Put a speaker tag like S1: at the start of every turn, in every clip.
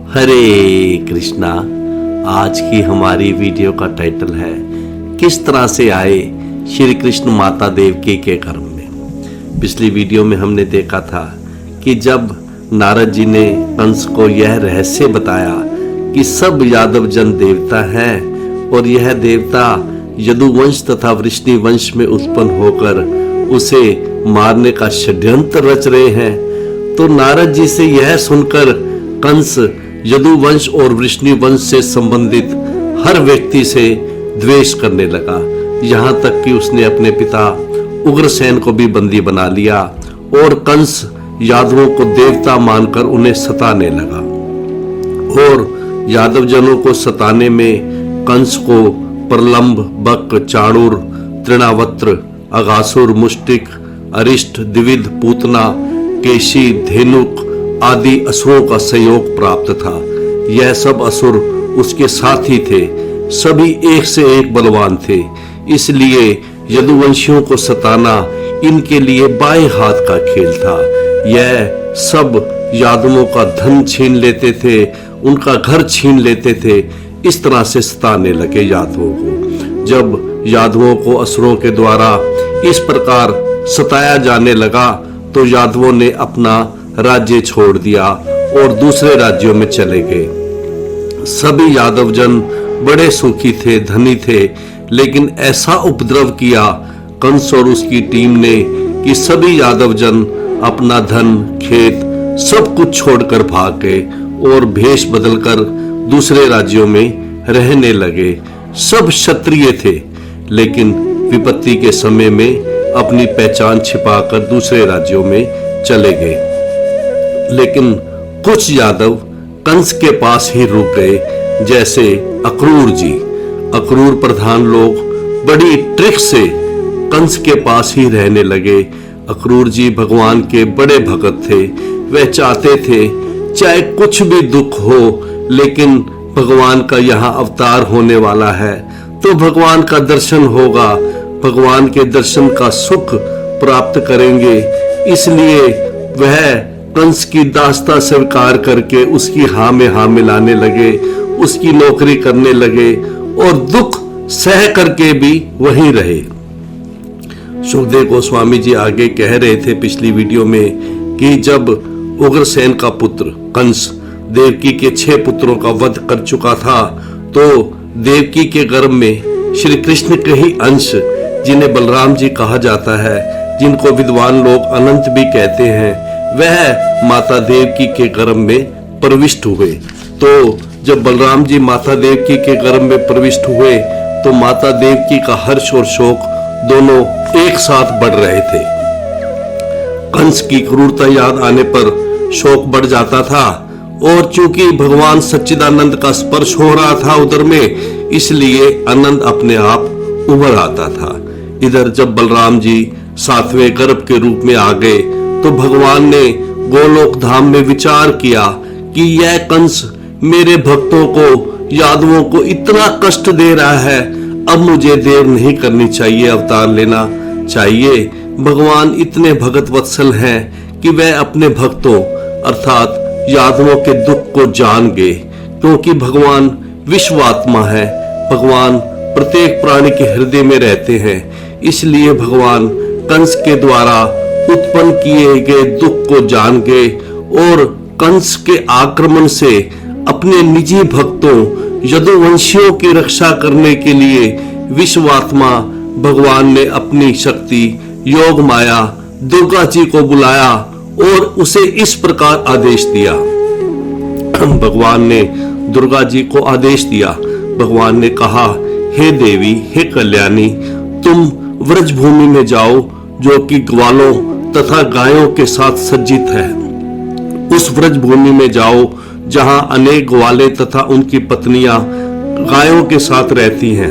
S1: हरे कृष्णा। आज की हमारी वीडियो का टाइटल है किस तरह से आए श्री कृष्ण माता देवकी के गर्भ में। पिछली वीडियो में हमने देखा था कि जब नारद जी ने कंस को यह रहस्य बताया कि सब यादव जन देवता हैं और यह देवता यदुवंश तथा वृष्णि वंश में उत्पन्न होकर उसे मारने का षड्यंत्र रच रहे हैं, तो नारद जी से यह सुनकर कंस यदुवंश और वृष्णि वंश से संबंधित हर व्यक्ति से द्वेष करने लगा। यहाँ तक कि उसने अपने पिता उग्रसेन को भी बंदी बना लिया और कंस यादवों को देवता मानकर उन्हें सताने लगा। और यादव जनों को सताने में कंस को प्रलंब, बक, चाणूर, तृणावत्र, अगासुर, मुष्टिक, अरिष्ट, द्विविध, पूतना, केशी, धेनुक आदि असुरों का सहयोग प्राप्त था। यह सब असुर उसके साथी थे, सभी एक से एक बलवान थे, इसलिए यदुवंशियों को सताना इनके लिए बाएं हाथ का खेल था। यह सब यादवों का धन छीन लेते थे, उनका घर छीन लेते थे, इस तरह से सताने लगे यादवों को। जब यादवों को असुरों के द्वारा इस प्रकार सताया जाने लगा तो यादवों ने अपना राज्य छोड़ दिया और दूसरे राज्यों में चले गए। सभी यादव जन बड़े सुखी थे, धनी थे, लेकिन ऐसा उपद्रव किया कंस और उसकी टीम ने कि सभी यादव जन अपना धन, खेत सब कुछ छोड़कर भाग गए और भेष बदलकर दूसरे राज्यों में रहने लगे। सब क्षत्रिय थे, लेकिन विपत्ति के समय में अपनी पहचान छिपाकर दूसरे राज्यों में चले गए। लेकिन कुछ यादव कंस के पास ही रुक गए, जैसे अक्रूर जी। अक्रूर प्रधान लोग बड़ी ट्रिक से कंस के पास ही रहने लगे। अक्रूर जी भगवान के बड़े भक्त थे। वह चाहते थे चाहे कुछ भी दुख हो, लेकिन भगवान का यहाँ अवतार होने वाला है तो भगवान का दर्शन होगा, भगवान के दर्शन का सुख प्राप्त करेंगे। इसलिए वह कंस की दास्ता स्वीकार करके उसकी हाँ में हाँ मिलाने लगे, उसकी नौकरी करने लगे और दुख सह करके भी वहीं रहे। सुखदेव गोस्वामी जी आगे कह रहे थे पिछली वीडियो में कि जब उग्रसेन का पुत्र कंस देवकी के 6 पुत्रों का वध कर चुका था तो देवकी के गर्भ में श्री कृष्ण के ही अंश, जिन्हें बलराम जी कहा जाता है, जिनको विद्वान लोग अनंत भी कहते हैं, वह माता देवकी के गर्भ में प्रविष्ट हुए। तो जब बलराम जी माता देवकी के गर्भ में प्रविष्ट हुए तो माता देवकी का हर्ष और शोक दोनों एक साथ बढ़ रहे थे। कंस की क्रूरता याद आने पर शोक बढ़ जाता था और चूंकि भगवान सच्चिदानंद का स्पर्श हो रहा था उदर में, इसलिए आनंद अपने आप उभर आता था। इधर जब बलराम जी 7वें गर्भ के रूप में आ गए तो भगवान ने गोलोक धाम में विचार किया कि यह कंस मेरे भक्तों को, यादवों को इतना कष्ट दे रहा है, अब मुझे देर नहीं करनी चाहिए, अवतार लेना चाहिए। भगवान इतने भगत वत्सल हैं कि वह अपने भक्तों अर्थात यादवों के दुख को जान गए, क्योंकि भगवान विश्वात्मा है, भगवान प्रत्येक प्राणी के हृदय में रहते हैं। इसलिए भगवान कंस के द्वारा उत्पन्न किए गए दुख को जान गए और कंस के आक्रमण से अपने निजी भक्तों यदुवंशियों की रक्षा करने के लिए विश्वात्मा भगवान ने अपनी शक्ति योग माया दुर्गा जी को बुलाया और उसे इस प्रकार आदेश दिया। भगवान ने दुर्गा जी को आदेश दिया। भगवान ने कहा, हे देवी, हे कल्याणी, तुम व्रज भूमि में जाओ जो कि ग्वालों तथा गायों के साथ सज्जित है। उस व्रज भूमि में जाओ जहां अनेक ग्वाले तथा उनकी पत्नियां गायों के साथ रहती हैं।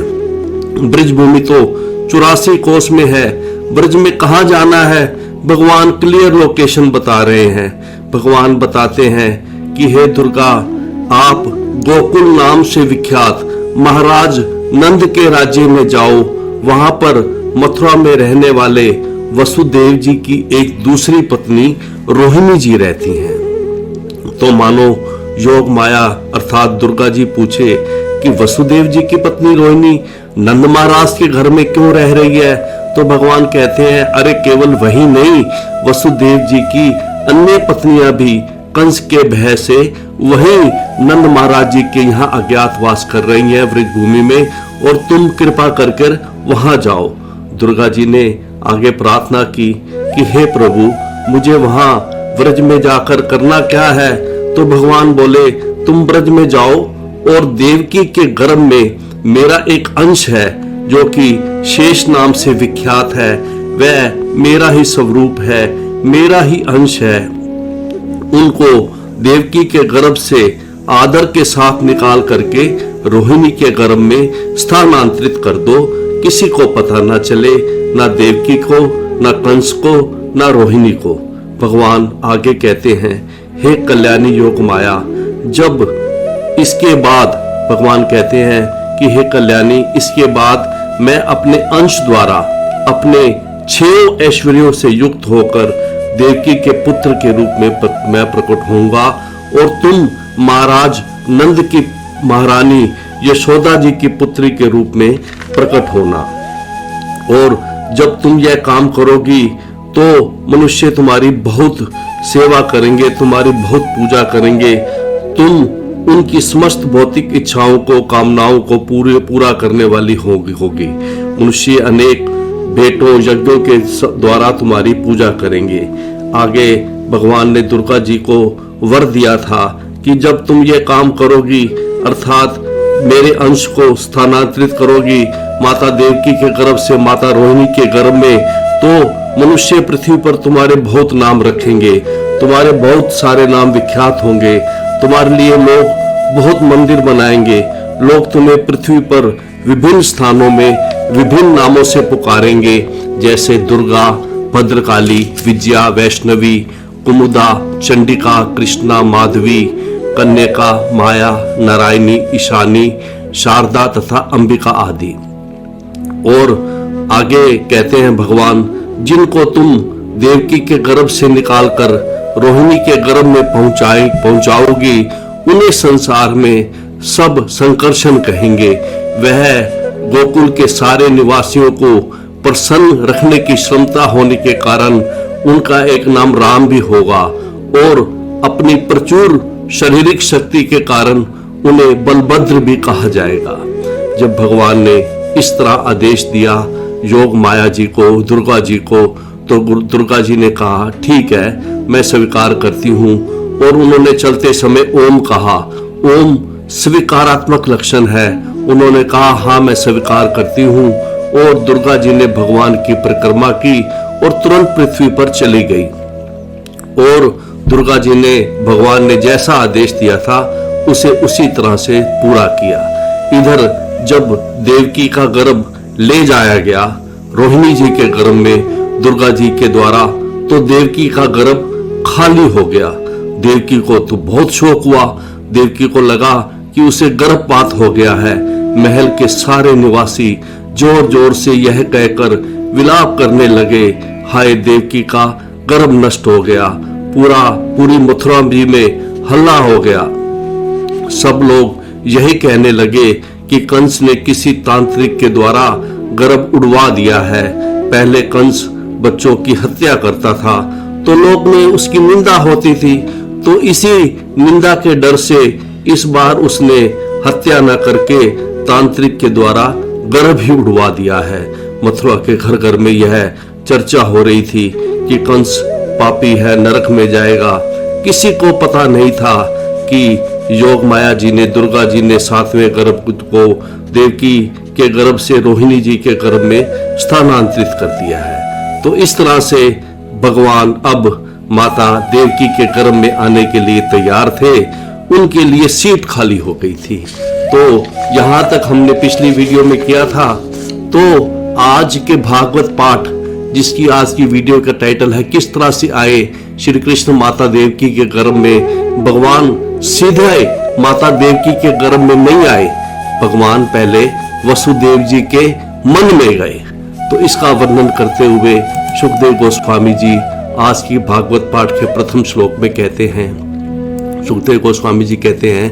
S1: ब्रज भूमि तो 84 कोस में है। ब्रज में कहां जाना है भगवान क्लियर लोकेशन बता रहे हैं। भगवान बताते हैं कि हे दुर्गा, आप गोकुल नाम से विख्यात महाराज नंद के राज्य में जाओ। वहां पर मथुरा में रहने वाले वसुदेव जी की एक दूसरी पत्नी रोहिणी जी रहती हैं। तो मानो योग माया अर्थात दुर्गा जी पूछे कि वसुदेव जी की पत्नी रोहिणी नंद महाराज के घर में क्यों रह रही है, तो भगवान कहते हैं अरे केवल वही नहीं, वसुदेव जी की अन्य पत्नियां भी कंस के भय से वही नंद महाराज जी के यहाँ अज्ञातवास कर रही हैं व्रजभूमि में, और तुम कृपा करके वहां जाओ। दुर्गा जी ने आगे प्रार्थना की कि हे प्रभु मुझे वहां व्रज में जाकर करना क्या है, तो भगवान बोले तुम व्रज में जाओ और देवकी के गर्भ में मेरा एक अंश है जो कि शेष नाम से विख्यात है, वह मेरा ही स्वरूप है, मेरा ही अंश है, उनको देवकी के गर्भ से आदर के साथ निकाल करके रोहिणी के गर्भ में स्थानांतरित कर दो, किसी को पता ना चले, ना देवकी को, ना कंस को, ना रोहिणी को। भगवान आगे कहते हैं हे कल्याणी योग माया, जब इसके बाद भगवान कहते हैं कि हे कल्याणी इसके बाद मैं अपने अंश द्वारा अपने 6 ऐश्वर्यों से युक्त होकर देवकी के पुत्र के रूप में मैं प्रकट होऊंगा, और तुम महाराज नंद की महारानी यशोदा जी की पुत्री के रूप में प्रकट होना। और जब तुम यह काम करोगी तो मनुष्य तुम्हारी बहुत सेवा करेंगे, तुम्हारी बहुत पूजा करेंगे, तुम उनकी समस्त भौतिक इच्छाओं को, कामनाओं को पूरा करने वाली होगी। मनुष्य अनेक भेंटों यज्ञों के द्वारा तुम्हारी पूजा करेंगे। आगे भगवान ने दुर्गा जी को वर दिया था कि जब तुम ये काम करोगी अर्थात मेरे अंश को स्थानांतरित करोगी माता देवकी के गर्भ से माता रोहिणी के गर्भ में, तो मनुष्य पृथ्वी पर तुम्हारे बहुत नाम रखेंगे, तुम्हारे बहुत सारे नाम विख्यात होंगे, तुम्हारे लिए लोग बहुत मंदिर बनाएंगे, लोग तुम्हें पृथ्वी पर विभिन्न स्थानों में विभिन्न नामों से पुकारेंगे, जैसे दुर्गा, भद्रकाली, विजया, वैष्णवी, कुमुदा, चंडिका, कृष्णा, माधवी, कन्यका, माया, नारायणी, ईशानी, शारदा तथा अंबिका आदि। और आगे कहते हैं भगवान जिनको तुम देवकी के गर्भ से निकालकर रोहिणी के गर्भ में पहुंचाओगी उन्हें संसार में सब संकर्षण कहेंगे। वह गोकुल के सारे निवासियों को प्रसन्न रखने की क्षमता होने के कारण उनका एक नाम राम भी होगा, और अपनी प्रचुर शारीरिक शक्ति के कारण उन्हें बलभद्र भी कहा जाएगा। जब भगवान ने इस तरह आदेश दिया योग माया जी को, दुर्गा जी को, तो दुर्गा जी ने कहा ठीक है मैं स्वीकार करती हूँ, और उन्होंने चलते समय ओम कहा। ओम स्वीकारात्मक लक्षण है। उन्होंने कहा हाँ मैं स्वीकार करती हूँ, और दुर्गा जी ने भगवान की परिक्रमा की और तुरंत पृथ्वी पर चली गई। और दुर्गा जी ने भगवान ने जैसा आदेश दिया था उसे उसी तरह से पूरा किया। इधर जब देवकी का गर्भ ले जाया गया रोहिणी जी के गर्भ में दुर्गा जी के द्वारा, तो देवकी का गर्भ खाली हो गया। देवकी को तो बहुत शौक हुआ, देवकी को लगा कि उसे गर्भपात हो गया है। महल के सारे निवासी जोर जोर से यह कहकर विलाप करने लगे हाय देवकी का गर्भ नष्ट हो गया। पूरी मथुरा जी में हल्ला हो गया। सब लोग यही कहने लगे कि कंस ने किसी तांत्रिक के द्वारा गर्भ उड़वा दिया है। पहले कंस बच्चों की हत्या करता था तो लोग में उसकी निंदा होती थी, तो इसी निंदा के डर से इस बार उसने हत्या न करके तांत्रिक के द्वारा गर्भ ही उड़वा दिया है। मथुरा के घर घर में यह चर्चा हो रही थी कि कंस पापी है, नरक में जाएगा। किसी को पता नहीं था कि योग माया जी ने, दुर्गा जी ने 7वें गर्भ को देवकी के गर्भ से रोहिणी जी के गर्भ में स्थानांतरित कर दिया है। तो इस तरह से भगवान अब माता देवकी के गर्भ में आने के लिए तैयार थे, उनके लिए सीट खाली हो गई थी। तो यहाँ तक हमने पिछली वीडियो में किया था। तो आज के भागवत पाठ जिसकी आज की वीडियो का टाइटल है किस तरह से आए श्री कृष्ण माता देवकी के गर्भ में। भगवान सीधे माता देवकी के गर्भ में नहीं आए, भगवान पहले वसुदेव जी के मन में गए। तो इसका वर्णन करते हुए सुखदेव गोस्वामी जी आज की भागवत पाठ के प्रथम श्लोक में कहते हैं सुखदेव गोस्वामी जी कहते हैं,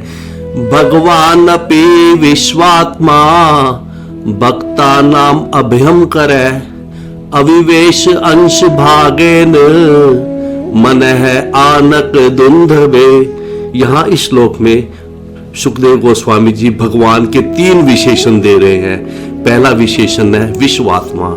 S1: भगवान अपि विश्वात्मा भक्ता नाम अभयम करे, अविवेश अंश भागेन मन है आनक दुंधबे। यहां इस श्लोक में सुखदेव गोस्वामी जी भगवान के 3 विशेषण दे रहे हैं। पहला विशेषण है विश्वात्मा,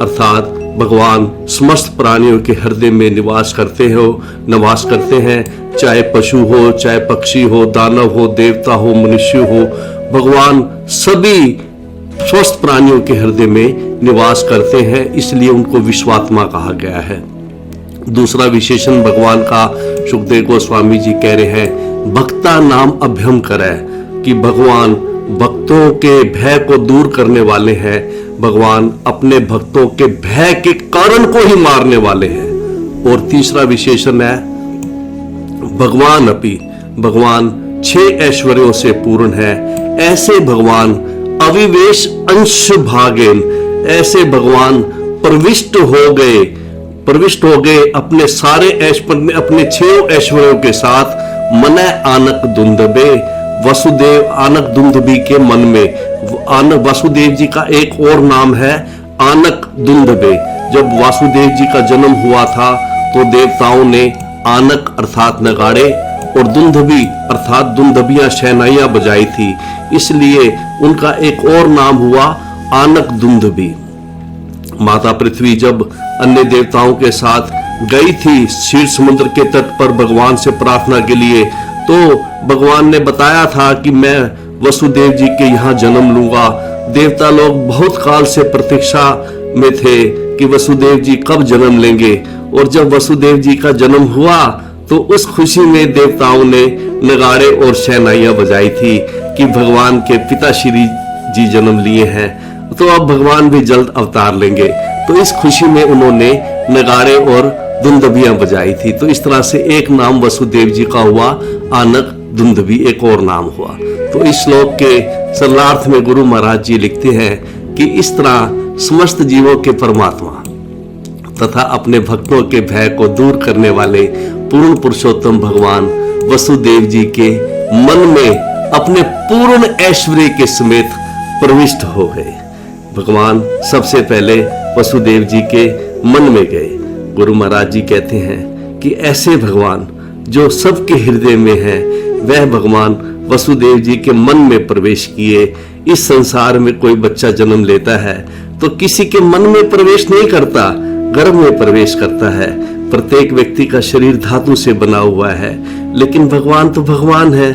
S1: अर्थात भगवान समस्त प्राणियों के हृदय में निवास करते हैं, चाहे पशु हो, चाहे पक्षी हो, दानव हो, देवता हो, मनुष्य हो, भगवान सभी स्वस्थ प्राणियों के हृदय में निवास करते हैं, इसलिए उनको विश्वात्मा कहा गया है। दूसरा विशेषण भगवान का सुखदेव गोस्वामी जी कह रहे हैं, भक्ता नाम अभ्यम करे, कि भगवान भक्तों के भय को दूर करने वाले हैं, भगवान अपने भक्तों के भय के कारण को ही मारने वाले हैं। और तीसरा विशेषण है भगवान अपि, भगवान 6 ऐश्वर्यों से पूर्ण है, ऐसे भगवान अविवेश अंश भागेन, ऐसे भगवान प्रविष्ट हो गए अपने सारे अपने 6 ऐश्वर्यों के साथ, मन आनक दुंदबे, वसुदेव आनक दुंदबी के मन में। वासुदेव जी का एक और नाम है आनक दुंदबे। जब वासुदेव जी का जन्म हुआ था तो देवताओं ने आनक अर्थात नगाड़े और दुंदबी अर्थात दुंदबियां शहनाइयां बजाई थी, इसलिए उनका एक और नाम हुआ आनक दुंदबी। माता पृथ्वी जब अन्य देवताओं के साथ गई थी क्षीर समुद्र के तट पर भगवान से प्रार्थना के लिए, तो भगवान ने बताया था कि मैं वसुदेव जी के यहाँ जन्म लूंगा। देवता लोग बहुत काल से प्रतीक्षा में थे कि वसुदेव जी कब जन्म लेंगे, और जब वसुदेव जी का जन्म हुआ तो उस खुशी में देवताओं ने नगाड़े और शहनाइयां बजाई थी कि भगवान के पिता श्री जी जन्म लिए हैं, तो अब भगवान भी जल्द अवतार लेंगे। तो इस खुशी में उन्होंने नगाड़े और दुंदबियां बजाई थी। तो इस तरह से एक नाम वसुदेव जी का हुआ आनक दुंदबी, एक और नाम हुआ। तो इस श्लोक के सरलार्थ में गुरु महाराज जी लिखते हैं कि इस तरह समस्त जीवों के परमात्मा तथा अपने भक्तों के भय को दूर करने वाले पूर्ण पुरुषोत्तम भगवान वसुदेव जी के मन में अपने पूर्ण ऐश्वर्य के समेत प्रविष्ट हो गए। भगवान सबसे पहले वसुदेव जी के मन में गए। गुरु महाराज जी कहते हैं कि ऐसे भगवान जो सबके हृदय में है, वह भगवान वसुदेव जी के मन में प्रवेश किए। इस संसार में कोई बच्चा जन्म लेता है तो किसी के मन में प्रवेश नहीं करता, गर्भ में प्रवेश करता है। प्रत्येक व्यक्ति का शरीर धातु से बना हुआ है, लेकिन भगवान तो भगवान है,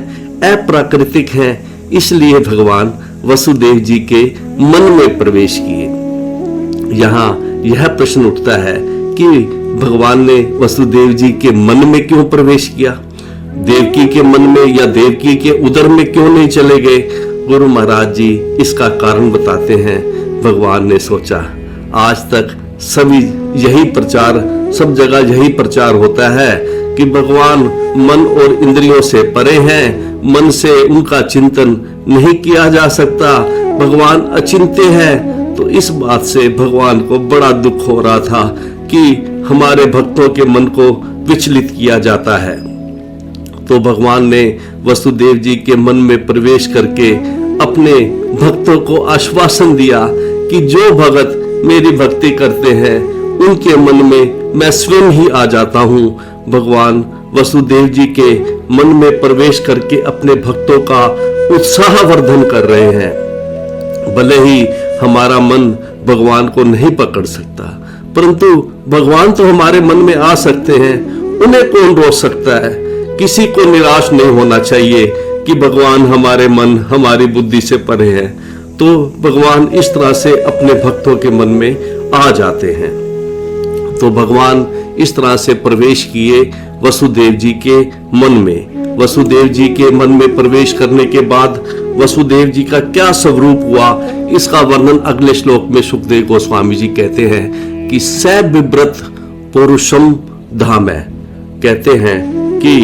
S1: अप्राकृतिक है, इसलिए भगवान वसुदेव जी के मन में प्रवेश किए। यहाँ यह प्रश्न उठता है कि भगवान ने वसुदेव जी के मन में क्यों प्रवेश किया, देवकी के मन में या देवकी के उदर में क्यों नहीं चले गए। गुरु महाराज जी इसका कारण बताते हैं। भगवान ने सोचा, आज तक सभी यही प्रचार, सब जगह यही प्रचार होता है कि भगवान मन और इंद्रियों से परे हैं, मन से उनका चिंतन नहीं किया जा सकता, भगवान अचिंत्य है। तो इस बात से भगवान को बड़ा दुख हो रहा था कि हमारे भक्तों के मन को विचलित किया जाता है। तो भगवान ने वसुदेव जी के मन में प्रवेश करके अपने भक्तों को आश्वासन दिया कि जो भगत मेरी भक्ति करते हैं उनके मन में मैं स्वयं ही आ जाता हूँ। भगवान वसुदेव जी के मन में प्रवेश करके अपने भक्तों का उत्साह वर्धन कर रहे हैं। भले ही हमारा मन भगवान को नहीं पकड़ सकता, परंतु भगवान तो हमारे मन में आ सकते हैं, उन्हें कौन रोक सकता है। किसी को निराश नहीं होना चाहिए कि भगवान हमारे मन, हमारी बुद्धि से परे है। तो भगवान इस तरह से अपने भक्तों के मन में आ जाते हैं। तो भगवान इस तरह से प्रवेश किए वसुदेव जी के मन में। वसुदेव जी के मन में प्रवेश करने के बाद वसुदेव जी का क्या स्वरूप हुआ, इसका वर्णन अगले श्लोक में सुखदेव गोस्वामी जी कहते हैं कि स बिभ्रत पुरुषम धाम है। कहते हैं कि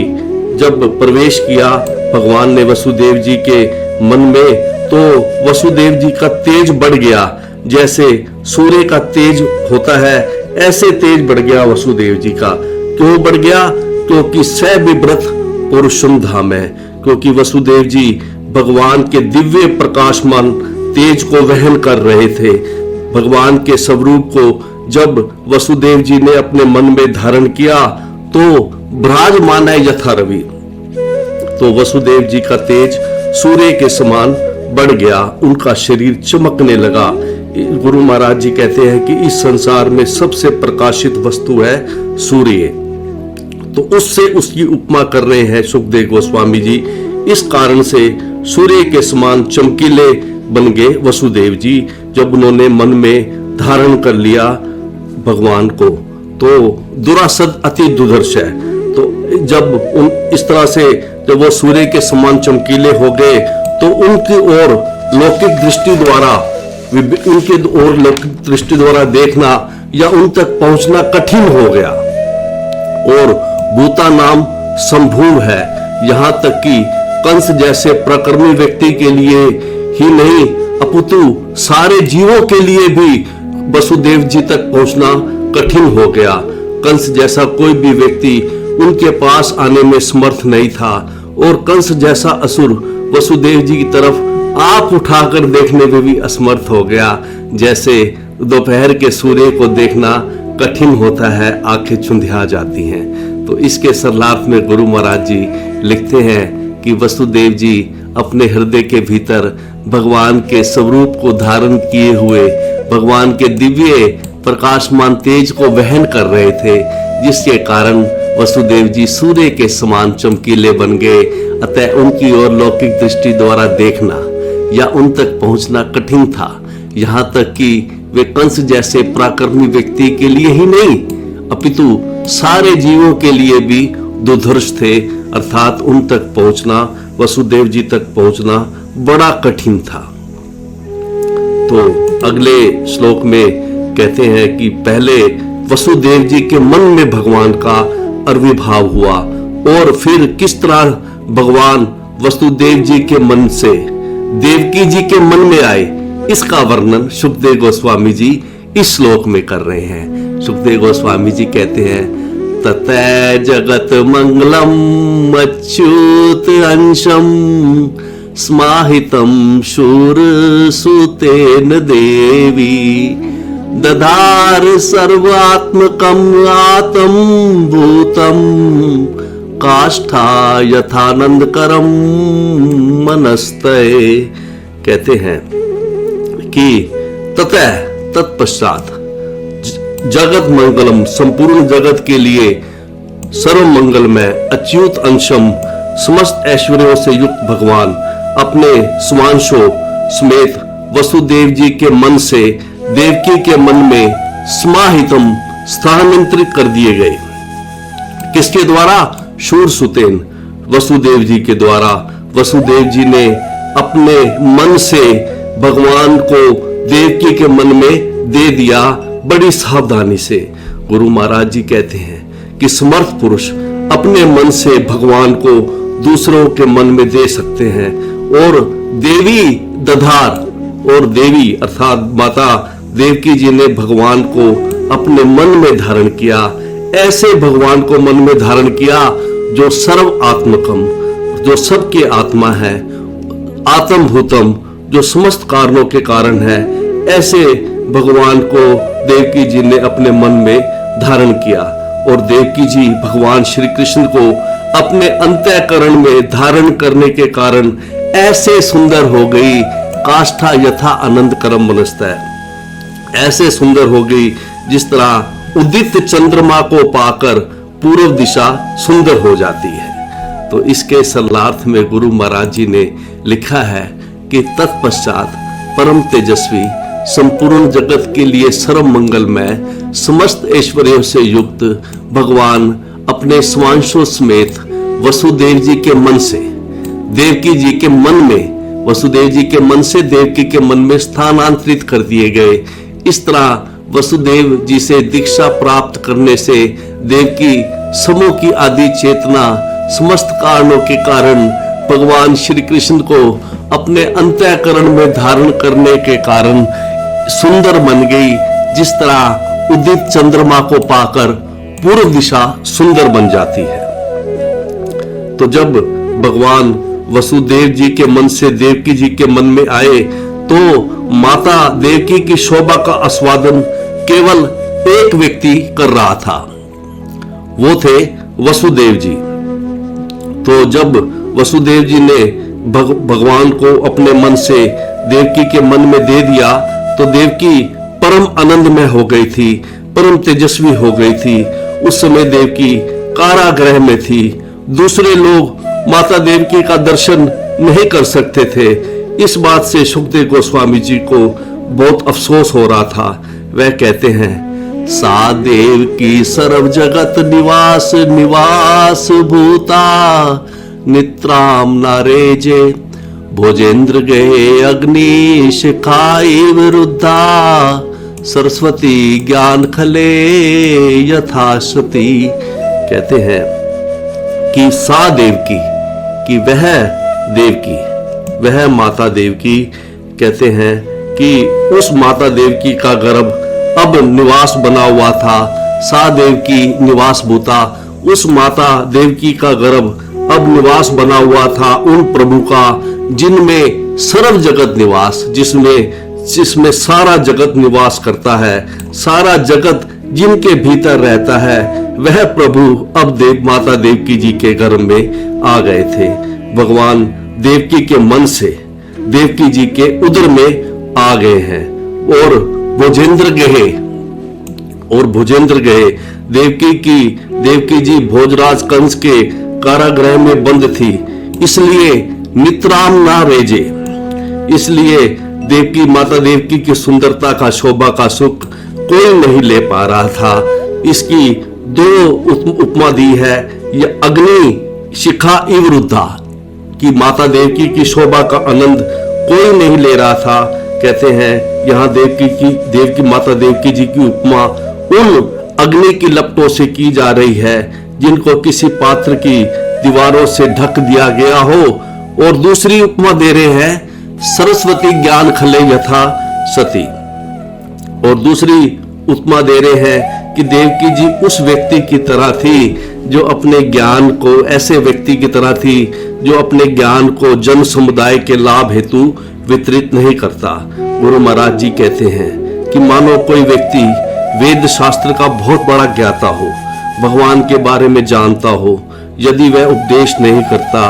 S1: जब प्रवेश किया भगवान ने वसुदेव जी के मन में, तो वसुदेव जी का तेज बढ़ गया। जैसे सूर्य का तेज होता है, ऐसे तेज बढ़ गया वसुदेव जी का। क्यों बढ़ गया? क्योंकि स बिभ्रत पुरुषम धाम है, क्योंकि वसुदेव जी भगवान के दिव्य प्रकाशमान तेज को वहन कर रहे थे। भगवान के स्वरूप को जब वसुदेव जी ने अपने मन में धारण किया तो विराजमान है यथा रवि। तो वसुदेव जी का तेज सूर्य के समान बढ़ गया, उनका शरीर चमकने लगा। गुरु महाराज जी कहते हैं कि इस संसार में सबसे प्रकाशित वस्तु है सूर्य। तो उससे उसकी उपमा कर रहे हैं सुखदेव गोस्वामी जी। इस कारण से सूर्य के समान चमकीले बन गए वसुदेव जी जब उन्होंने मन में धारण कर लिया भगवान को। तो दुरासद अति दुर्धर्ष है। तो जब इस तरह से जब वो सूर्य के समान चमकीले हो गए तो उनकी ओर लौकिक दृष्टि द्वारा देखना या उन तक पहुंचना कठिन हो गया। और भूता नाम संभूव है, यहाँ तक कि कंस जैसे प्रकर्मी व्यक्ति के लिए ही नहीं अपितु सारे जीवों के लिए भी वसुदेव जी तक पहुंचना कठिन हो गया। कंस जैसा कोई भी व्यक्ति उनके पास आने में समर्थ नहीं था और कंस जैसा असुर वसुदेव जी की तरफ आंख उठाकर देखने में भी असमर्थ हो गया। जैसे दोपहर के सूर्य को देखना कठिन होता है, आंखें चुंधिया जाती हैं। तो इसके सरलार्थ में गुरु महाराज जी लिखते हैं कि वसुदेव जी अपने हृदय के भीतर भगवान के स्वरूप को धारण किए हुए भगवान के दिव्य प्रकाशमान तेज को वहन कर रहे थे, जिसके कारण वसुदेव जी सूर्य के समान चमकीले बन गए। अतः उनकी ओर लौकिक दृष्टि द्वारा देखना या उन तक पहुंचना कठिन था। यहाँ तक कि वे कंस जैसे पराक्रमी व्यक्ति के लिए ही नहीं अपितु सारे जीवों के लिए भी दुर्धर्ष थे, अर्थात उन तक पहुंचना, वसुदेव जी तक पहुंचना बड़ा कठिन था। तो अगले श्लोक में कहते हैं कि पहले वसुदेव जी के मन में भगवान का आविर्भाव हुआ और फिर किस तरह भगवान वसुदेव जी के मन से देवकी जी के मन में आए, इसका वर्णन सुखदेव गोस्वामी जी इस श्लोक में कर रहे हैं। सुखदेव गोस्वामी जी कहते हैं, ततः जगत मंगलम अच्युत अंशम स्माहितम शूर सुतेन देवी दधार सर्वात्मकम आत्म भूतम काष्ठा यथानंद करम मनस्तय। कहते हैं कि ततः तत्पश्चात जगत मंगलम संपूर्ण जगत के लिए सर्व मंगलमय अच्युत अंशम समस्त ऐश्वर्यों से युक्त भगवान अपने स्वांशों समेत वसुदेव जी के मन से देवकी के मन में समाहितम स्थानांतरित कर दिए गए। किसके द्वारा? शूर सुतेन वसुदेव जी के द्वारा। वसुदेव जी ने अपने मन से भगवान को देवकी के मन में दे दिया बड़ी सावधानी से। गुरु महाराज जी कहते हैं कि समर्थ पुरुष अपने मन से भगवान को दूसरों के मन में दे सकते हैं। और देवी दधार, और देवी अर्थात माता देवकी जी ने भगवान को अपने मन में धारण किया। ऐसे भगवान को मन में धारण किया जो सर्व आत्मकम, जो सबके आत्मा है, आत्म भूतम, जो समस्त कारणों के कारण है। ऐसे भगवान को देवकी जी ने अपने मन में धारण किया और देवकी जी भगवान श्री कृष्ण को अपने अंतःकरण में धारण करने के कारण ऐसे सुंदर हो गई, काष्ठा यथा आनंद करम मनस्तय, ऐसे सुंदर हो गई जिस तरह उदित चंद्रमा को पाकर पूर्व दिशा सुंदर हो जाती है। तो इसके सरलार्थ में गुरु महाराज जी ने लिखा है कि तत्पश्चात परम तेजस्वी संपूर्ण जगत के लिए सर्व मंगलमय समस्त ऐश्वर्यों से युक्त भगवान अपने स्वांशों समेत वसुदेव जी के मन से देवकी जी के मन में, वसुदेव जी के मन से देवकी के मन में स्थानांतरित कर दिए गए। इस तरह वसुदेव जी से दीक्षा प्राप्त करने से देवकी समूह की आदि चेतना समस्त कारणों के कारण भगवान श्री कृष्ण को अपने अंतःकरण में धारण करने के कारण सुंदर बन गई, जिस तरह उदित चंद्रमा को पाकर पूर्व दिशा सुंदर बन जाती है। तो जब भगवान वसुदेव जी के मन से देवकी जी के मन में आए तो माता देवकी की शोभा का आस्वादन केवल एक व्यक्ति कर रहा था, वो थे वसुदेव जी। तो जब वसुदेव जी ने भगवान को अपने मन से देवकी के मन में दे दिया तो देवकी परम आनंदमय हो गई थी, परम तेजस्वी हो गई थी। उस समय देवकी कारागृह में थी, दूसरे लोग माता देवकी का दर्शन नहीं कर सकते थे। इस बात से सुखदेव गोस्वामी जी को बहुत अफसोस हो रहा था। वह कहते हैं, सा देव की सर्व जगत निवास निवास भूता नित्राम नारेजे भोजेंद्र गए अग्नि शिखाई विरुद्धा सरस्वती ज्ञान खले यथाश्रुति। कहते हैं कि सा देवकी, कि वह देवकी, वह माता देवकी, कहते हैं कि उस माता देवकी का गर्भ अब निवास बना हुआ था। सा देवकी निवास भूता, उस माता देवकी का गर्भ अब निवास बना हुआ था उन प्रभु का जिनमें सर्व जगत निवास, जिसमें सारा जगत निवास करता है, सारा जगत जिनके भीतर रहता है, वह प्रभु अब माता देवकी जी के गर्भ में आ गए थे। भगवान देवकी के मन से देवकी जी के उदर में आ गए हैं। और भुजेंद्र गए देवकी जी भोजराज कंस के कारागृह में बंद थी, इसलिए नित्राम ना रेजे, इसलिए देवकी माता देवकी की सुंदरता का शोभा का सुख कोई नहीं ले पा रहा था। इसकी दो उपमा दी है, यह अग्नि शिखा इवरुद्धा, कि माता देवकी की शोभा का आनंद कोई नहीं ले रहा था। कहते हैं यहाँ देवकी माता देवकी जी की उपमा उन अग्नि की लपटों से की जा रही है जिनको किसी पात्र की दीवारों से ढक दिया गया हो। और दूसरी उपमा दे रहे हैं सरस्वती ज्ञान खले यथा सती, और दूसरी उपमा दे रहे हैं कि देवकी जी उस व्यक्ति की तरह थी जो अपने ज्ञान को, ऐसे व्यक्ति की तरह थी जो अपने ज्ञान को जन समुदाय के लाभ हेतु वितरित नहीं करता। गुरु महाराज जी कहते हैं कि मानो कोई व्यक्ति वेद शास्त्र का बहुत बड़ा ज्ञाता हो, भगवान के बारे में जानता हो, यदि वह उपदेश नहीं करता,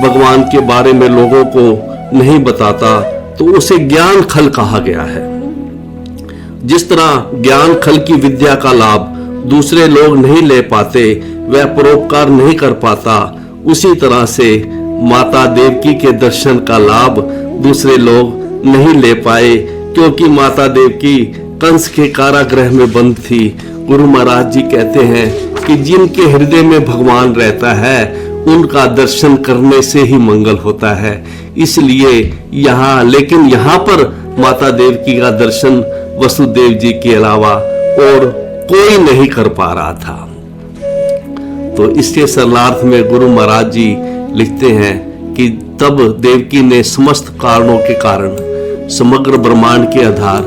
S1: भगवान के बारे में लोगों को नहीं बताता, तो उसे ज्ञान खल कहा गया है। जिस तरह ज्ञान खल की विद्या का लाभ दूसरे लोग नहीं ले पाते, वह परोपकार नहीं कर पाता, उसी तरह से माता देवकी के दर्शन का लाभ दूसरे लोग नहीं ले पाए, क्योंकि माता देवकी कंस के कारागृह में बंद थी। गुरु महाराज जी कहते हैं कि जिनके हृदय में भगवान रहता है उनका दर्शन करने से ही मंगल होता है। इसलिए लेकिन यहाँ पर माता देवकी का दर्शन वसुदेव जी के अलावा और कोई नहीं कर पा रहा था। तो इसके सरलार्थ में गुरु महाराज जी लिखते हैं कि तब देवकी ने समस्त कारणों के कारण समग्र ब्रह्मांड के आधार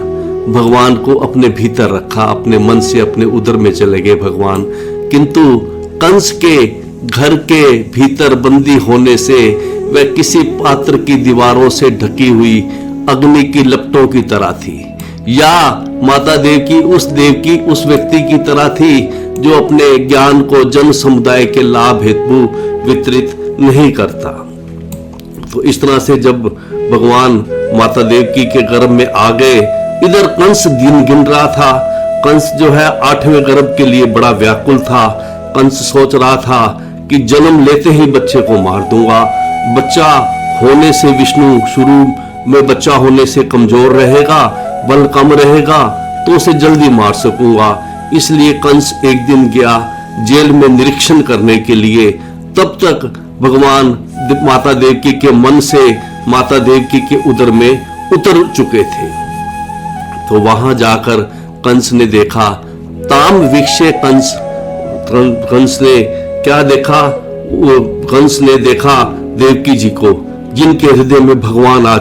S1: भगवान को अपने भीतर रखा, अपने मन से अपने उदर में चले गए भगवान। किंतु कंस के घर के भीतर बंदी होने से वह किसी पात्र की दीवारों से ढकी हुई अग्नि की लपटों की तरह थी, या माता देवकी उस व्यक्ति की तरह थी जो अपने ज्ञान को जन समुदाय के लाभ हेतु वितरित नहीं करता। तो इस तरह से जब भगवान माता देवकी के गर्भ में आ गए, इधर कंस दिन गिन रहा था। कंस जो है 8वें गर्भ के लिए बड़ा व्याकुल था। कंस सोच रहा था कि जन्म लेते ही बच्चे को मार दूंगा, बच्चा होने से विष्णु शुरू में बच्चा होने से कमजोर रहेगा, बल कम रहेगा, तो उसे जल्दी मार सकूंगा। इसलिए कंस एक दिन गया जेल में निरीक्षण करने के लिए। तब तक भगवान माता देवकी के मन से माता देवकी के उदर में उतर चुके थे। तो वहां जाकर कंस ने देखा, ताम विक्षे कंस ने क्या देखा? कंस ने देखा देवकी जी को, जिनके हृदय में भगवान आ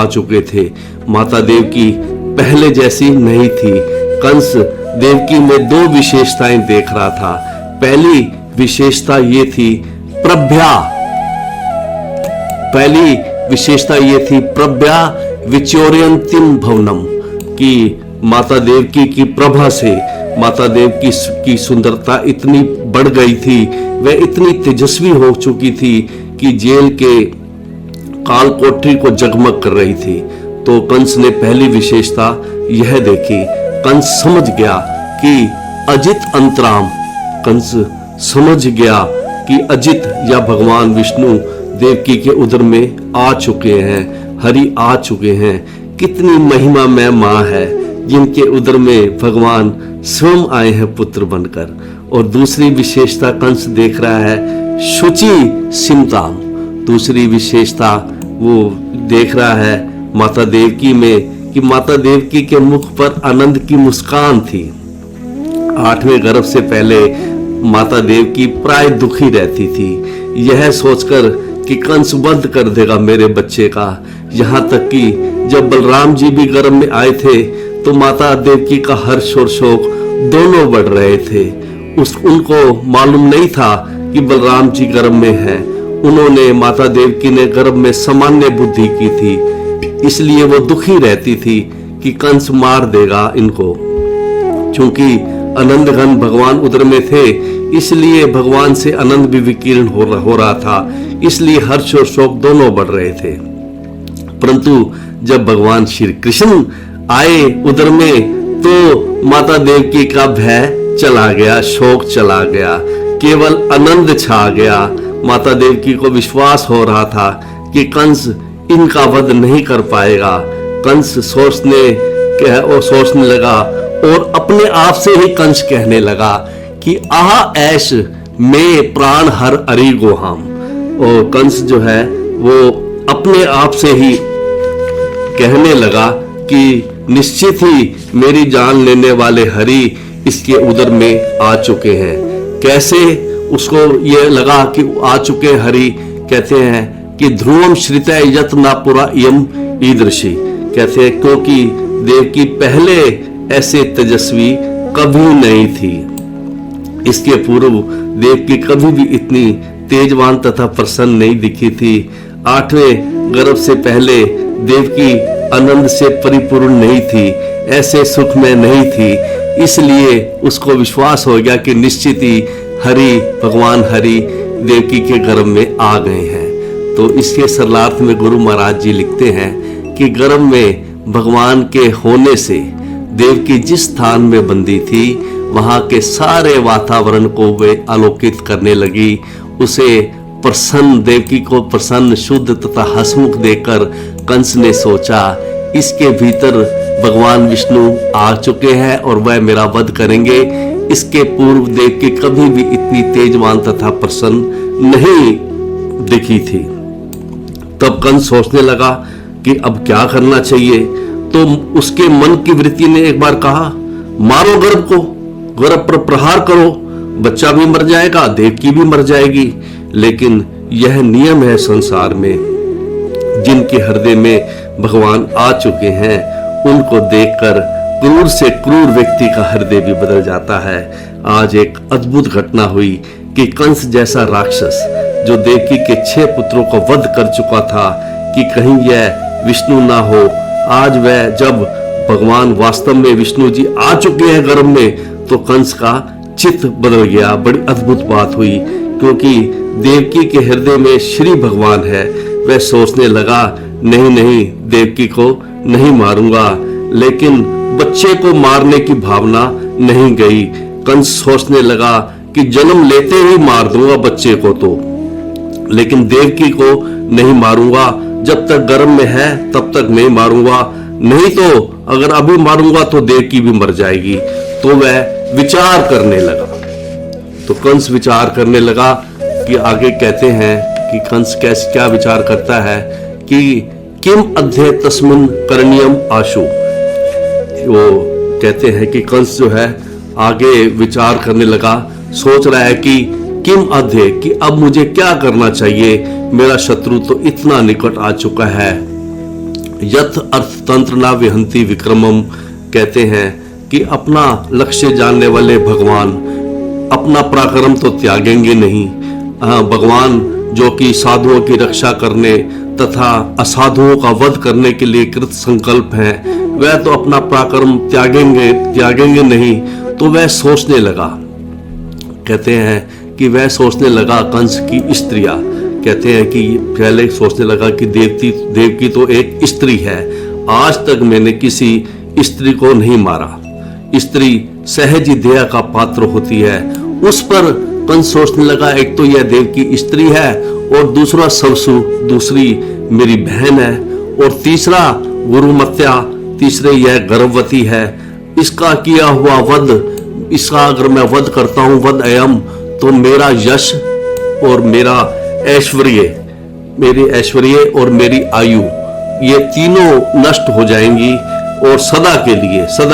S1: चुके थे। माता देवकी पहले जैसी नहीं थी। कंस देवकी में दो विशेषताएं देख रहा था। पहली विशेषता ये थी प्रभ्या, पहली विशेषता ये थी प्रभा विचोर्यंतिम भवनम, कि माता देवकी की प्रभा से माता देवकी की सुंदरता इतनी बढ़ गई थी, वह इतनी तेजस्वी हो चुकी थी कि जेल के काल कोठरी को जगमग कर रही थी। तो कंस ने पहली विशेषता यह देखी। कंस समझ गया कि अजित अंतराम, कंस समझ गया कि अजित या भगवान विष्णु देवकी के उदर में आ चुके हैं, हरि आ चुके हैं। कितनी महिमामय माँ है जिनके उदर में भगवान स्वयं आए हैं पुत्र बनकर। और दूसरी विशेषता कंस देख रहा है शुचि सिमताम, दूसरी विशेषता वो देख रहा है माता देवकी में कि माता देवकी के मुख पर आनंद की मुस्कान थी। 8वें गर्भ से पहले माता देवकी प्राय दुखी रहती थी, यह सोचकर कि कंस वध कर देगा मेरे बच्चे का। यहाँ तक कि जब बलराम जी भी गर्भ में आए थे तो माता देवकी का हर्ष और शोक दोनों बढ़ रहे थे। उनको मालूम नहीं था कि बलराम जी गर्भ में हैं। उन्होंने माता देवकी ने गर्भ में सामान्य बुद्धि की थी, इसलिए वो दुखी रहती थी कि कंस मार देगा इनको। चूंकि आनंद घन भगवान उदर में थे, इसलिए भगवान से आनंद भी विकीर्ण हो रहा था, इसलिए हर्ष और शोक दोनों बढ़ रहे थे। परंतु जब भगवान श्री कृष्ण आए उदर में तो माता देवकी का भय चला गया, शोक चला गया, केवल आनंद छा गया। माता देवकी को विश्वास हो रहा था कि कंस इनका वध नहीं कर पाएगा। कंस सोचने लगा और अपने आप से ही कंस कहने लगा कि आह ऐश में प्राण हर अरि गोहाम। और कंस जो है वो अपने आप से ही कहने लगा कि निश्चित ही मेरी जान लेने वाले हरि इसके उदर में आ चुके हैं। कैसे उसको ये लगा कि आ चुके हरि? कहते हैं कि ध्रुवम श्रितय यत ना पुरा यम ईदृशी, कहते हैं क्योंकि देवकी पहले ऐसे तेजस्वी कभी नहीं थी। इसके पूर्व देवकी कभी भी इतनी तेजवान तथा प्रसन्न नहीं दिखी थी। 8वें गर्भ से पहले देवकी आनंद से परिपूर्ण नहीं थी, ऐसे सुख में नहीं थी, इसलिए उसको विश्वास हो गया कि निश्चित ही हरि, भगवान हरि देवकी के गर्भ में आ गए हैं। तो इसके सरलार्थ में गुरु महाराज जी लिखते हैं कि गर्भ में भगवान के होने से देवकी जिस स्थान में बंदी थी वहां के सारे वातावरण को वे आलोकित करने लगी। उसे प्रसन्न, देवकी को प्रसन्न, शुद्ध तथा हंसमुख देखकर कंस ने सोचा इसके भीतर भगवान विष्णु आ चुके हैं और वह मेरा वध करेंगे। इसके पूर्व देवकी कभी भी इतनी तेजवान तथा प्रसन्न नहीं दिखी थी। तब कंस सोचने लगा कि अब क्या करना चाहिए। तो उसके मन की वृत्ति ने एक बार कहा, मारो गर्भ को, गर्भ पर प्रहार करो, बच्चा भी मर जाएगा, देवकी भी मर जाएगी। लेकिन यह नियम है संसार में, जिनके हृदय में भगवान आ चुके हैं उनको देखकर क्रूर से क्रूर व्यक्ति का हृदय भी बदल जाता है। आज एक अद्भुत घटना हुई कि कंस जैसा राक्षस जो देवकी के 6 पुत्रों को वध कर चुका था कि कहीं यह विष्णु ना हो, आज वह जब भगवान वास्तव में विष्णु जी आ चुके हैं गर्भ में तो कंस का चित्त बदल गया। बड़ी अद्भुत बात हुई, क्योंकि देवकी के हृदय में श्री भगवान है। वह सोचने लगा नहीं, देवकी को नहीं मारूंगा। लेकिन बच्चे को मारने की भावना नहीं गई। कंस सोचने लगा कि जन्म लेते ही मार दूंगा बच्चे को, तो लेकिन देवकी को नहीं मारूंगा। जब तक गर्भ में है तब तक नहीं मारूंगा, नहीं तो अगर अभी मारूंगा तो देवकी भी मर जाएगी। तो वह विचार करने लगा। तो कंस विचार करने लगा कि आगे कहते हैं कि कंस कैसे क्या विचार करता है कि किम अध्यय तस्मिन करणीयम आशु। वो कहते हैं कि कंस जो है आगे विचार करने लगा, सोच रहा है कि किम अध्यय, कि अब मुझे क्या करना चाहिए, मेरा शत्रु तो इतना निकट आ चुका है। यथ अर्थतंत्र ना विहंति विक्रमम, कहते हैं कि अपना लक्ष्य जानने वाले भगवान अपना पराक्रम तो त्यागेंगे नहीं। हाँ, भगवान जो कि साधुओं की रक्षा करने तथा असाधुओं का वध करने के लिए कृत संकल्प हैं, वह तो अपना पराक्रम त्यागेंगे नहीं। तो वह सोचने लगा, कहते हैं कि वह सोचने लगा, कंस की स्त्रियां कहते हैं कि पहले सोचने लगा कि देवकी तो एक स्त्री है, आज तक मैंने किसी स्त्री को नहीं मारा। स्त्री सहज ही दया का पात्र होती है। उस पर कंस सोचने लगा, एक तो यह देव की स्त्री है और दूसरा सबसु दूसरी मेरी बहन है और तीसरा गुरुमत्या, तीसरे यह गर्भवती है। इसका किया हुआ वध, इसका अगर मैं वध करता हूं, वध अयम, तो मेरा यश और मेरा ऐश्वर्य, मेरी ऐश्वर्य और मेरी आयु, ये तीनों नष्ट हो जाएंगी और सदा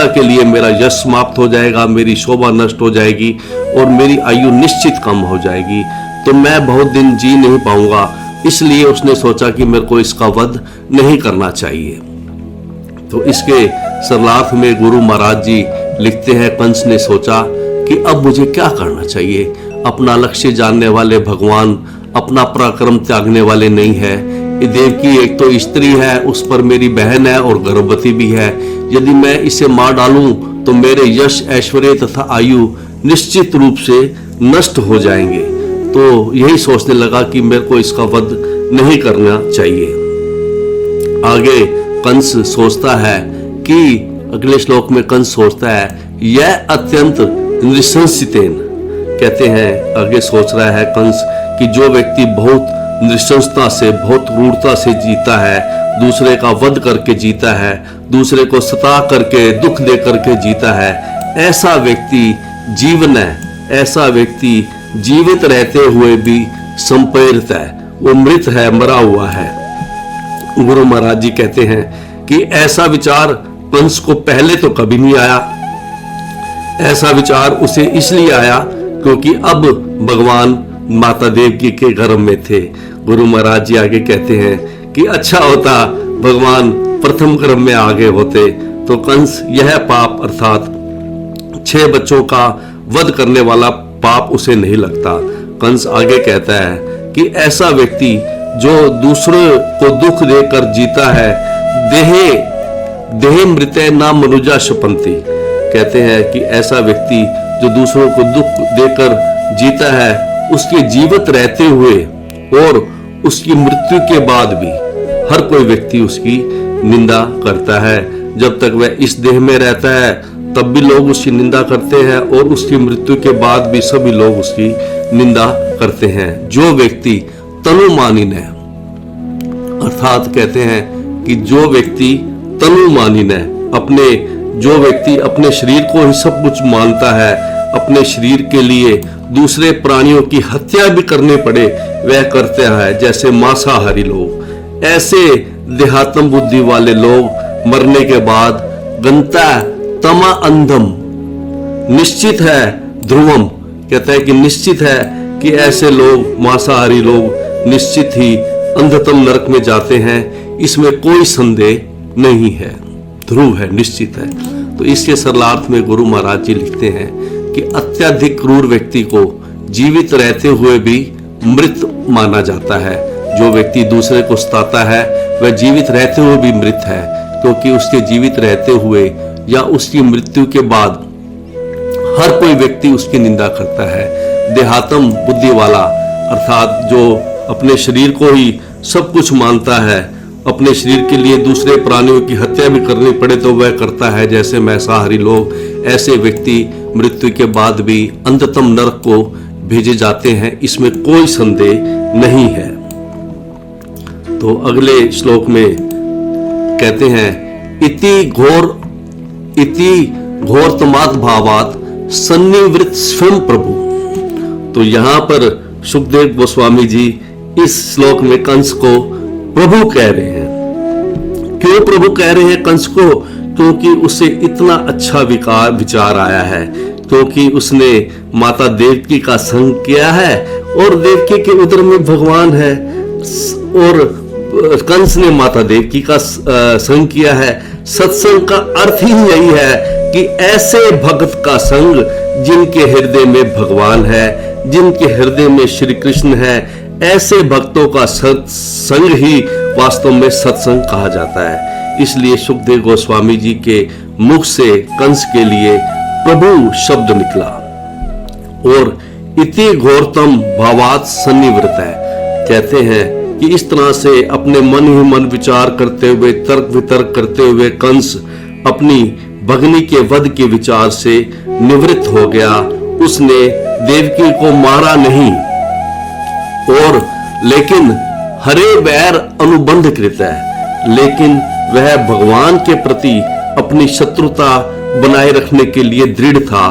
S1: के लिए मेरा यश समाप्त हो जाएगा, मेरी शोभा नष्ट हो जाएगी और मेरी आयु निश्चित कम हो जाएगी, तो मैं बहुत दिन जी नहीं पाऊंगा। इसलिए उसने सोचा कि मेरे को इसका वध नहीं करना चाहिए। तो इसके सरलार्थ में गुरु महाराज जी लिखते हैं, कंस ने सोचा कि अब मुझे क्या करना चाहिए। अपना लक्ष्य जानने वाले भगवान अपना पराक्रम त्यागने वाले नहीं है। ये देवकी एक तो स्त्री है, उस पर मेरी बहन है और गर्भवती भी है। यदि मैं इसे मार डालूं तो मेरे यश, ऐश्वर्य तथा आयु निश्चित रूप से नष्ट हो जाएंगे। तो यही सोचने लगा कि मेरे को इसका वध नहीं करना चाहिए। आगे कंस सोचता है कि अगले श्लोक में कंस सोचता है, यह अत्यंत नृशंसितेन, कहते हैं आगे सोच रहा है कंस कि जो व्यक्ति बहुत नृशंसता से, बहुत क्रूरता से जीता है, दूसरे का वध करके जीता है, दूसरे को सता करके, दुख दे करके जीता है, ऐसा व्यक्ति जीवन है, ऐसा व्यक्ति जीवित रहते हुए भी संपैरित है, वो मृत है, मरा हुआ है। गुरु महाराज जी कहते हैं कि ऐसा विचार कंस को पहले तो कभी नहीं आया। ऐसा विचार उसे इसलिए आया क्योंकि अब भगवान माता देवकी के गर्भ में थे। गुरु महाराज जी आगे कहते हैं कि अच्छा होता भगवान प्रथम गर्भ में आगे होते तो कंस यह पाप अर्थात 6 बच्चों का वध करने वाला पाप उसे नहीं लगता। कंस आगे कहता है कि ऐसा व्यक्ति जो दूसरे को दुख देकर जीता है, देहे मृते ना मनुजा शपंती, कहते हैं कि ऐसा व्यक्ति जो दूसरों को दुख देकर जीता है, उसके जीवित रहते हुए और उसकी मृत्यु के बाद भी हर कोई व्यक्ति उसकी निंदा करता है। जब तक वह इस देह में रहता है तब भी लोग उसकी निंदा करते हैं और उसकी मृत्यु के बाद भी सभी लोग उसकी निंदा करते हैं। जो व्यक्ति तनुमानिन है, अर्थात कहते हैं कि जो व्यक्ति तनुमानिन है, जो व्यक्ति अपने शरीर को ही सब कुछ मानता है, अपने शरीर के लिए दूसरे प्राणियों की हत्या भी करने पड़े वह करता है, जैसे मांसाहारी लोग। ऐसे देहात्म बुद्धि वाले लोग मरने के बाद गंता तमा अंधम, निश्चित है ध्रुवम, कहता है कि निश्चित है कि ऐसे लोग, मांसाहारी लोग निश्चित ही अंधतम नरक में जाते हैं, इसमें कोई संदेह नहीं है, ध्रुव है, निश्चित है। तो इसके सरलार्थ में गुरु महाराज जी लिखते हैं कि अत्यधिक क्रूर व्यक्ति को जीवित रहते हुए भी मृत माना जाता है। जो व्यक्ति दूसरे को सताता है वह जीवित रहते हुए भी मृत है, क्योंकि उसके जीवित रहते हुए या उसकी मृत्यु के बाद हर कोई व्यक्ति उसकी निंदा करता है। देहात्म बुद्धि वाला अर्थात जो अपने शरीर को ही सब कुछ मानता है, अपने शरीर के लिए दूसरे प्राणियों की हत्या भी करनी पड़े तो वह करता है, जैसे मांसाहारी लोग। ऐसे व्यक्ति मृत्यु के बाद भी अंततम नरक को भेजे जाते हैं, इसमें कोई संदेह नहीं है। तो अगले श्लोक में कहते हैं इति घोरतमात् भावात् सन्निवृत्त स्वयं प्रभु। तो यहाँ पर सुखदेव गोस्वामी जी इस श्लोक में कंस को प्रभु कह रहे हैं। क्यों प्रभु कह रहे हैं कंस को? क्योंकि उसे इतना अच्छा विचार आया है, क्योंकि उसने माता देवकी का संग किया है और देवकी के उदर में भगवान है, और कंस ने माता देवकी का संग किया है। सत्संग का अर्थ ही यही है कि ऐसे भक्त का संग जिनके हृदय में भगवान है, जिनके हृदय में श्री कृष्ण है, ऐसे भक्तों का सत्संग ही वास्तव में सत्संग कहा जाता है। इसलिए सुखदेव गोस्वामी जी के मुख से कंस के लिए प्रभु शब्द निकला और इति घोरतम भावात सन्निवृत है। कहते हैं कि इस तरह से अपने मन ही मन विचार करते हुए, तर्क वितर्क करते हुए कंस अपनी भगनी के वध के विचार से निवृत्त हो गया। उसने देवकी को मारा नहीं और लेकिन हरे बैर अनुबंध कृत है, लेकिन वह भगवान के प्रति अपनी शत्रुता बनाए रखने के लिए दृढ़ था।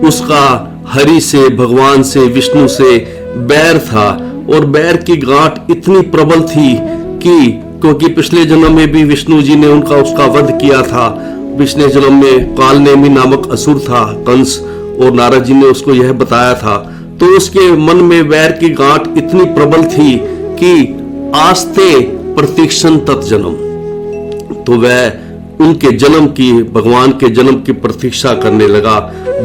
S1: उसका हरि से, भगवान से, विष्णु से बैर था और बैर की गांठ इतनी प्रबल थी कि क्योंकि पिछले जन्म में भी विष्णु जी ने उसका वध किया था। पिछले जन्म में कालनेमी नामक असुर था कंस और नारद जी ने उसको यह बताया था। तो उसके मन में वैर की गांठ इतनी प्रबल थी कि आस्ते प्रतीक्षण तत्जन्म, तो वह उनके जन्म की, भगवान के जन्म की प्रतीक्षा करने लगा।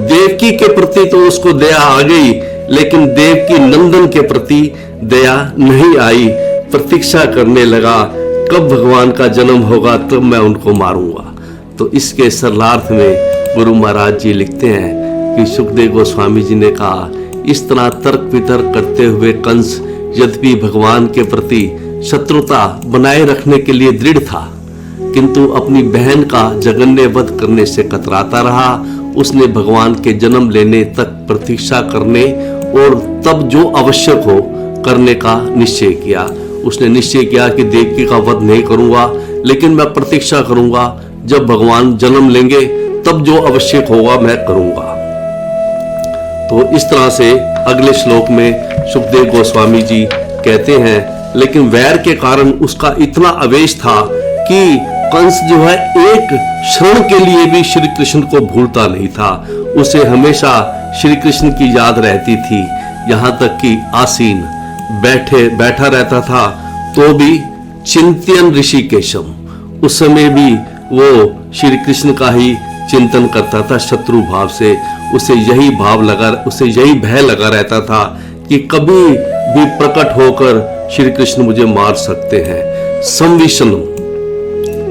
S1: देवकी के प्रति तो उसको दया आ गई, लेकिन देवकी नंदन के प्रति दया नहीं आई। प्रतीक्षा करने लगा कब भगवान का जन्म होगा तब मैं उनको मारूंगा। तो इसके सरलार्थ में गुरु महाराज जी लिखते हैं कि सुखदेव गोस्वामी जी ने कहा, इस तरह तर्क वितर्क करते हुए कंस यद्यपि भगवान के प्रति शत्रुता बनाए रखने के लिए दृढ़ था, किंतु अपनी बहन का जघन्य वध करने से कतराता रहा। उसने भगवान के जन्म लेने तक प्रतीक्षा करने और तब जो आवश्यक हो करने का निश्चय किया। उसने निश्चय किया कि देवकी का वध नहीं करूंगा, लेकिन मैं प्रतीक्षा करूंगा, जब भगवान जन्म लेंगे तब जो आवश्यक होगा मैं करूंगा। तो इस तरह से अगले श्लोक में सुखदेव गोस्वामी जी कहते हैं, लेकिन वैर के कारण उसका इतना आवेश था कि कंस जो है एक क्षण के लिए भी श्री कृष्ण को भूलता नहीं था। उसे हमेशा श्री कृष्ण की याद रहती थी, यहाँ तक कि आसीन बैठा रहता था तो भी चिंतन ऋषिकेशम, उस समय भी वो श्री कृष्ण का ही चिंतन करता था शत्रु भाव से। उसे यही भय लगा रहता था कि कभी भी प्रकट होकर श्री कृष्ण मुझे मार सकते हैं। संविषण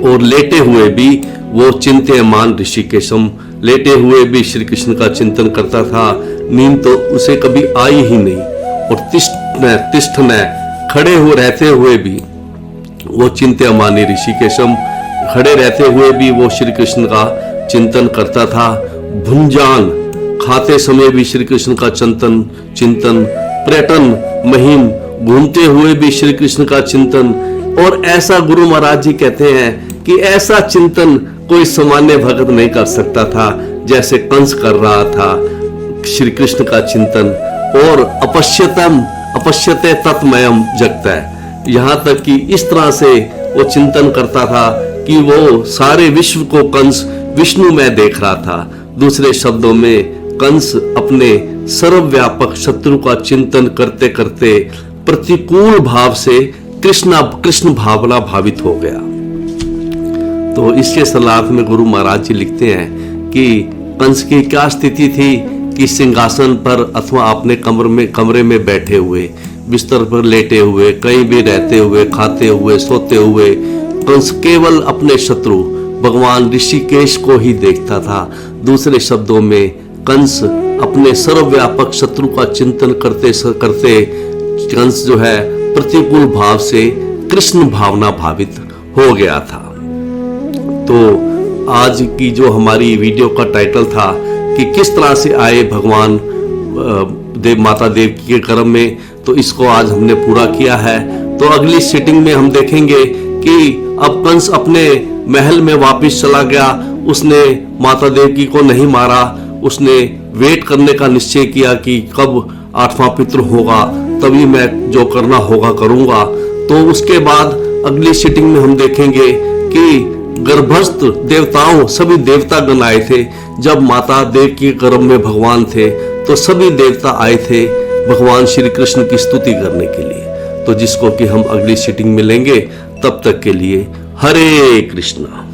S1: और लेटे हुए भी वो चिंत्यमान ऋषिकेशम, लेटे हुए भी श्री कृष्ण का चिंतन करता था। नींद तो उसे कभी आई ही नहीं। और तिष्ठन खड़े हो रहते हुए भी वो चिंत्यमानी ऋषिकेशम, खड़े रहते हुए भी वो श्री कृष्ण का चिंतन करता था। भुंजान खाते समय भी श्री कृष्ण का चिंतन, पर्यटन महिम घूमते हुए भी श्री कृष्ण का चिंतन। और ऐसा गुरु महाराज जी कहते हैं कि ऐसा चिंतन कोई सामान्य भक्त नहीं कर सकता था जैसे कंस कर रहा था श्री कृष्ण का चिंतन। और अपश्यते तत्मयम जगता है, यहाँ तक कि इस तरह से वो चिंतन करता था कि वो सारे विश्व को कंस विष्णु में देख रहा था। दूसरे शब्दों में कंस अपने सर्वव्यापक शत्रु का चिंतन करते करते प्रतिकूल भाव से कृष्ण भावना भावित हो गया। तो इसके सलाह में गुरु महाराज जी लिखते हैं कि कंस की क्या स्थिति थी कि सिंहासन पर अथवा अपने कमरे में बैठे हुए, बिस्तर पर लेटे हुए, कहीं भी रहते हुए, खाते हुए, सोते हुए, कंस केवल अपने शत्रु भगवान ऋषिकेश को ही देखता था। दूसरे शब्दों में कंस अपने सर्वव्यापक शत्रु का चिंतन करते करते कंस जो है प्रतिकूल भाव से कृष्ण भावना भावित हो गया था। तो आज की जो हमारी वीडियो का टाइटल था कि किस तरह से आए भगवान माता देवकी के कर्म में, तो इसको आज हमने पूरा किया है। तो अगली सीटिंग में हम देखेंगे कि अब कंस अपने महल में वापस चला गया। उसने माता देवकी को नहीं मारा, उसने वेट करने का निश्चय किया कि कब 8वां पितृ होगा तभी मैं जो करना होगा करूंगा। तो उसके बाद अगली सीटिंग में हम देखेंगे कि गर्भस्थ देवताओं, सभी देवता गण आए थे। जब माता देवकी के गर्भ में भगवान थे तो सभी देवता आए थे भगवान श्री कृष्ण की स्तुति करने के लिए। तो जिसको कि हम अगली सीटिंग में लेंगे, तब तक के लिए हरे कृष्णा।